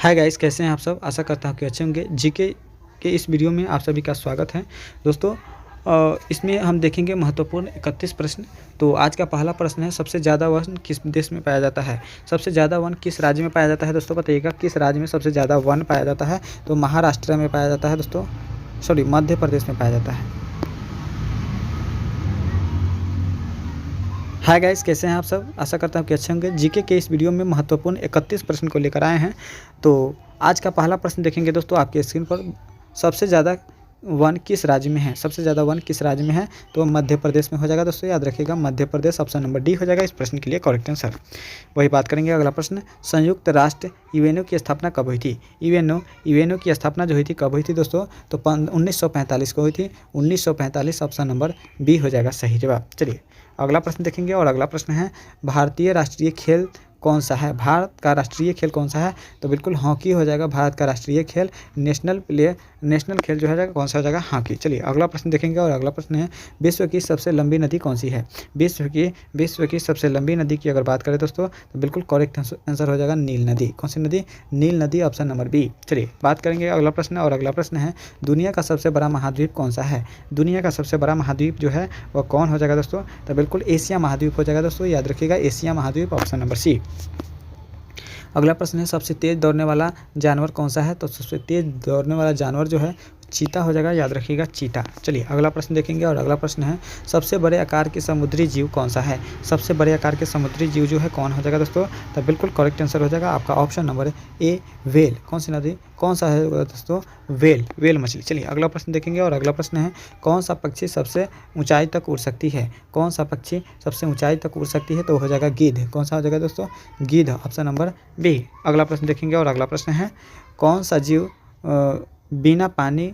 Hi guys, कैसे हैं आप सब। आशा करता हूँ कि अच्छे होंगे। जीके के इस वीडियो में आप सभी का स्वागत है दोस्तों। इसमें हम देखेंगे महत्वपूर्ण 31 प्रश्न। तो आज का पहला प्रश्न है, सबसे ज़्यादा वन किस देश में पाया जाता है। सबसे ज़्यादा वन किस राज्य में पाया जाता है दोस्तों, बताइएगा किस राज्य में सबसे ज़्यादा वन पाया जाता है। तो महाराष्ट्र में पाया जाता है दोस्तों, सॉरी मध्य प्रदेश में पाया जाता है। हाय गाइस, कैसे हैं आप सब। आशा करता हूँ कि अच्छे होंगे। जीके के इस वीडियो में महत्वपूर्ण 31 प्रश्न को लेकर आए हैं। तो आज का पहला प्रश्न देखेंगे दोस्तों आपके स्क्रीन पर। सबसे ज़्यादा वन किस राज्य में है। सबसे ज़्यादा वन किस राज्य में है, तो मध्य प्रदेश में हो जाएगा दोस्तों। याद रखिएगा, Madhya Pradesh. Option number D हो जाएगा इस प्रश्न के लिए करेक्ट आंसर। वही बात करेंगे अगला प्रश्न, संयुक्त राष्ट्र यूएनओ की स्थापना कब हुई थी। यूएनओ की स्थापना जो हुई थी कब हुई थी दोस्तों, तो 1945 को हुई थी। 1945 ऑप्शन नंबर बी हो जाएगा सही जवाब। चलिए अगला प्रश्न देखेंगे, और अगला प्रश्न है, भारतीय राष्ट्रीय खेल कौन सा है। भारत का राष्ट्रीय खेल कौन सा है, तो बिल्कुल हॉकी हो जाएगा भारत का राष्ट्रीय खेल। नेशनल खेल जो है जाएगा कौन सा हो जाएगा, हॉकी। चलिए अगला प्रश्न देखेंगे, और अगला प्रश्न है, विश्व की सबसे लंबी नदी कौन सी है। विश्व की सबसे लंबी नदी की अगर बात करें दोस्तों, तो बिल्कुल करेक्ट आंसर हो जाएगा नील नदी। कौन सी नदी, नील नदी। Option number B. चलिए बात करेंगे अगला प्रश्न, और अगला प्रश्न है, दुनिया का सबसे बड़ा महाद्वीप कौन सा है। दुनिया का सबसे बड़ा महाद्वीप जो है वह कौन हो जाएगा दोस्तों, तो बिल्कुल एशिया महाद्वीप हो जाएगा दोस्तों। याद रखिएगा, एशिया महाद्वीप। Option number C. अगला प्रश्न है, सबसे तेज़ दौड़ने वाला जानवर कौन सा है। तो सबसे तेज़ दौड़ने वाला जानवर जो है चीता हो जाएगा। याद रखिएगा, चीता। चलिए अगला प्रश्न देखेंगे, और अगला प्रश्न है, सबसे बड़े आकार के समुद्री जीव कौन सा है। सबसे बड़े आकार के समुद्री जीव जो है कौन हो जाएगा दोस्तों, तो बिल्कुल करेक्ट आंसर हो जाएगा आपका ऑप्शन नंबर ए, वेल। कौन सी नदी, कौन सा है दोस्तों, वेल मछली। चलिए अगला प्रश्न देखेंगे, और अगला प्रश्न है, कौन सा पक्षी सबसे ऊंचाई तक उड़ सकती है। कौन सा पक्षी सबसे ऊंचाई तक उड़ सकती है, तो हो जाएगा गिद्ध। कौन सा हो जाएगा दोस्तों, गिद्ध। Option number B. अगला प्रश्न देखेंगे, और अगला प्रश्न है, कौन सा जीव बिना पानी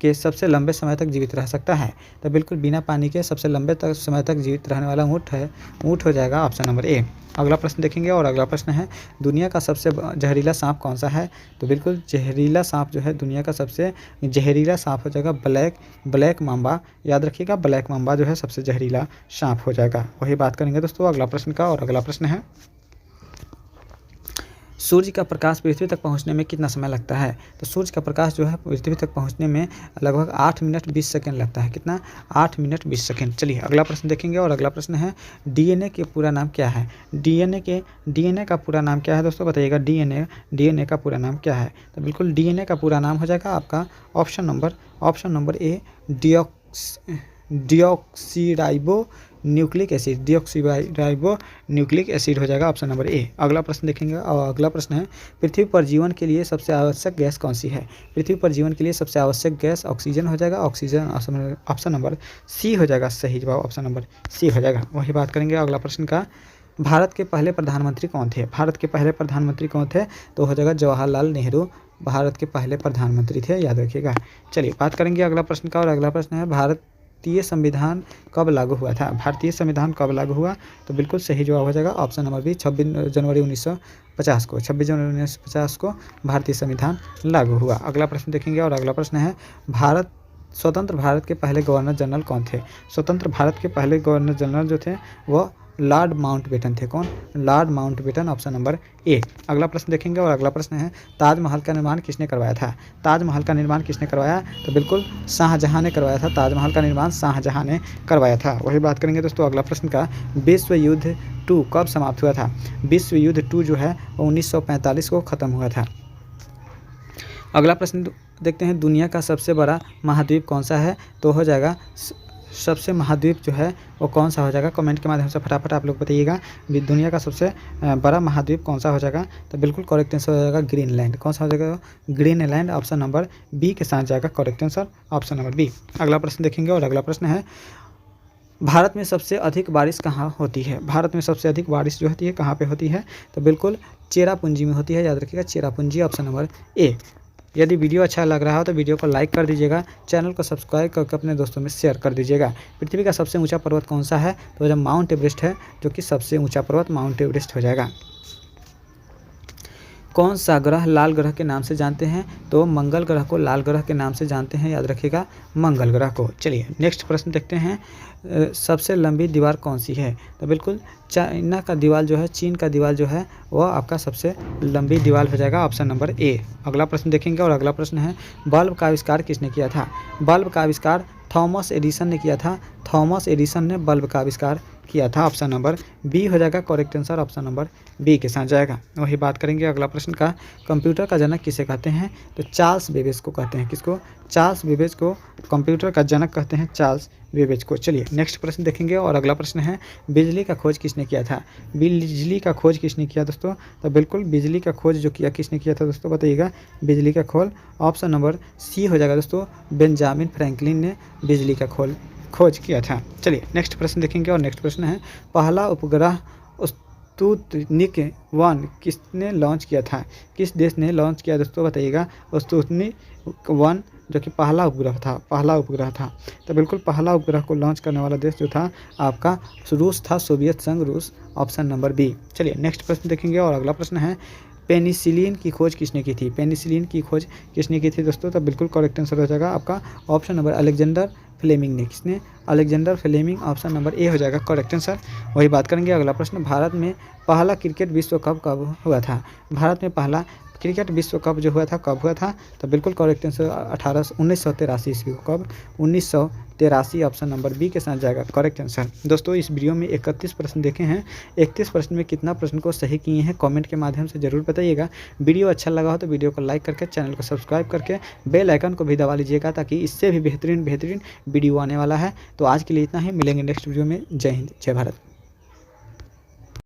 के सबसे लंबे समय तक जीवित रह सकता है। तो बिल्कुल बिना पानी के सबसे लंबे समय तक जीवित रहने वाला ऊँट हो जाएगा ऑप्शन नंबर ए। अगला प्रश्न देखेंगे, और अगला प्रश्न है, दुनिया का सबसे जहरीला सांप कौन सा है। तो बिल्कुल जहरीला सांप जो है, दुनिया का सबसे जहरीला सांप हो जाएगा ब्लैक मांबा। याद रखिएगा, ब्लैक मांबा जो है सबसे जहरीला सांप हो जाएगा। वही बात करेंगे दोस्तों अगला प्रश्न का, और अगला प्रश्न है, सूर्य का प्रकाश पृथ्वी तक पहुंचने में कितना समय लगता है। तो सूर्य का प्रकाश जो है पृथ्वी तक पहुंचने में लगभग 8 मिनट 20 सेकंड लगता है। कितना, 8 मिनट 20 सेकंड। चलिए अगला प्रश्न देखेंगे, और अगला प्रश्न है, डीएनए के पूरा नाम क्या है। डीएनए का पूरा नाम क्या है दोस्तों, बताइएगा। डीएनए का पूरा नाम क्या है, तो बिल्कुल डीएनए का पूरा नाम हो जाएगा आपका ऑप्शन नंबर ए, deoxyribo nucleic acid. Deoxyribo nucleic acid हो जाएगा ऑप्शन नंबर ए। अगला प्रश्न देखेंगे, और अगला प्रश्न है, पृथ्वी पर जीवन के लिए सबसे आवश्यक गैस कौन सी है। पृथ्वी पर जीवन के लिए सबसे आवश्यक गैस ऑक्सीजन हो जाएगा। ऑक्सीजन। ऑप्शन नंबर सी हो जाएगा सही जवाब। ऑप्शन नंबर सी हो जाएगा। वही बात करेंगे अगला प्रश्न का, भारत के पहले प्रधानमंत्री कौन थे। भारत के पहले प्रधानमंत्री कौन थे, तो हो जाएगा जवाहरलाल नेहरू। भारत के पहले प्रधानमंत्री थे, याद रखिएगा। चलिए बात करेंगे अगला प्रश्न का, और अगला प्रश्न है, भारतीय संविधान कब लागू हुआ था। भारतीय संविधान कब लागू हुआ, तो बिल्कुल सही जवाब हो जाएगा ऑप्शन नंबर बी, 26 जनवरी 1950 को। 26 जनवरी 1950 को भारतीय संविधान लागू हुआ। अगला प्रश्न देखेंगे, और अगला प्रश्न है, स्वतंत्र भारत के पहले गवर्नर जनरल कौन थे। स्वतंत्र भारत के पहले गवर्नर जनरल जो थे वो लॉर्ड माउंटबेटन थे। कौन, लॉर्ड माउंटबेटन। ऑप्शन नंबर ए। अगला प्रश्न देखेंगे, और अगला प्रश्न है, ताजमहल का निर्माण किसने करवाया था। ताजमहल का निर्माण किसने करवाया, तो बिल्कुल शाहजहां ने करवाया था। ताजमहल का निर्माण शाहजहां ने करवाया था। वही बात करेंगे दोस्तों अगला प्रश्न का, विश्व युद्ध 2 कब समाप्त हुआ था। विश्व युद्ध 2 जो है वो 1945 को ख़त्म हुआ था। अगला प्रश्न देखते हैं, दुनिया का सबसे बड़ा महाद्वीप कौन सा है, तो हो जाएगा सबसे महाद्वीप जो है वो कौन सा हो जाएगा, कमेंट के माध्यम से फटाफट आप लोग बताइएगा। दुनिया का सबसे बड़ा महाद्वीप कौन सा हो जाएगा, तो बिल्कुल करेक्ट आंसर हो जाएगा ग्रीनलैंड। कौन सा हो जाएगा, ग्रीनलैंड। ऑप्शन नंबर बी के साथ जाएगा correct answer, option number B. अगला प्रश्न देखेंगे, और अगला प्रश्न है, भारत में सबसे अधिक बारिश कहाँ होती है। भारत में सबसे अधिक बारिश जो होती है कहाँ पे होती है, तो बिल्कुल चेरापूंजी में होती है। याद रखिएगा, चेरापूंजी। ऑप्शन नंबर ए। यदि वीडियो अच्छा लग रहा हो तो वीडियो को लाइक कर दीजिएगा, चैनल को सब्सक्राइब करके अपने दोस्तों में शेयर कर दीजिएगा। पृथ्वी का सबसे ऊंचा पर्वत कौन सा है, तो जब माउंट एवरेस्ट है, जो कि सबसे ऊंचा पर्वत माउंट एवरेस्ट हो जाएगा। कौन सा ग्रह लाल ग्रह के नाम से जानते हैं? तो मंगल ग्रह को लाल ग्रह के नाम से जानते हैं, याद रखिएगा मंगल ग्रह को। चलिए नेक्स्ट प्रश्न देखते हैं, सबसे लंबी दीवार कौन सी है? तो बिल्कुल चाइना का दीवार जो है, चीन का दीवार जो है वह आपका सबसे लंबी दीवार हो जाएगा, ऑप्शन नंबर ए। अगला प्रश्न देखेंगे और अगला प्रश्न है, बल्ब का आविष्कार किसने किया था? बल्ब का आविष्कार थॉमस एडिसन ने किया था। थॉमस एडिसन ने बल्ब का आविष्कार किया था, ऑप्शन नंबर बी हो जाएगा correct answer, option number B के साथ जाएगा। वही बात करेंगे अगला प्रश्न का, कंप्यूटर का जनक किसे कहते हैं? तो चार्ल्स बेबेज को कहते हैं। किसको? चार्ल्स बेबेज को कंप्यूटर का जनक कहते हैं, चार्ल्स बेबेज को। चलिए नेक्स्ट प्रश्न देखेंगे और अगला प्रश्न है, बिजली का खोज किसने किया था? बिजली का खोज किसने किया दोस्तों? तो बिल्कुल बिजली का खोज जो किया किसने किया था दोस्तों, बताइएगा। बिजली का खोज ऑप्शन नंबर सी हो जाएगा दोस्तों, बेंजामिन फ्रैंकलिन ने बिजली का खोज किया था। चलिए नेक्स्ट प्रश्न देखेंगे और नेक्स्ट प्रश्न है, पहला उपग्रह स्पुतनिक 1 किसने लॉन्च किया था? किस देश ने लॉन्च किया दोस्तों, बताइएगा। स्पुतनिक 1 जो कि पहला उपग्रह था। तो बिल्कुल पहला उपग्रह को लॉन्च करने वाला देश जो था आपका रूस था, सोवियत संघ रूस, ऑप्शन नंबर बी। चलिए नेक्स्ट प्रश्न देखेंगे और अगला प्रश्न है, पेनिसिलिन की खोज किसने की थी? पेनिसिलिन की खोज किसने की थी दोस्तों? तो बिल्कुल करेक्ट आंसर हो जाएगा आपका ऑप्शन नंबर अलेक्जेंडर फ्लेमिंग ने। किसने? Alexander Fleming, option number A हो जाएगा करेक्ट आंसर। वही बात करेंगे अगला प्रश्न, भारत में पहला क्रिकेट विश्व कप कब हुआ था? भारत में पहला क्रिकेट विश्व कप जो हुआ था कब हुआ था? तो बिल्कुल करेक्ट आंसर 1983 ईस्वी को। कब? 1983, ऑप्शन नंबर बी के साथ जाएगा करेक्ट आंसर। दोस्तों इस वीडियो में 31 प्रश्न देखे हैं, 31 प्रश्न में कितना प्रश्न को सही किए हैं कमेंट के माध्यम से जरूर बताइएगा। वीडियो अच्छा लगा हो तो वीडियो को लाइक करके, चैनल को सब्सक्राइब करके, बेल आइकन को भी दबा लीजिएगा, ताकि इससे भी बेहतरीन वीडियो आने वाला है। तो आज के लिए इतना ही, मिलेंगे नेक्स्ट वीडियो में। जय हिंद, जय भारत।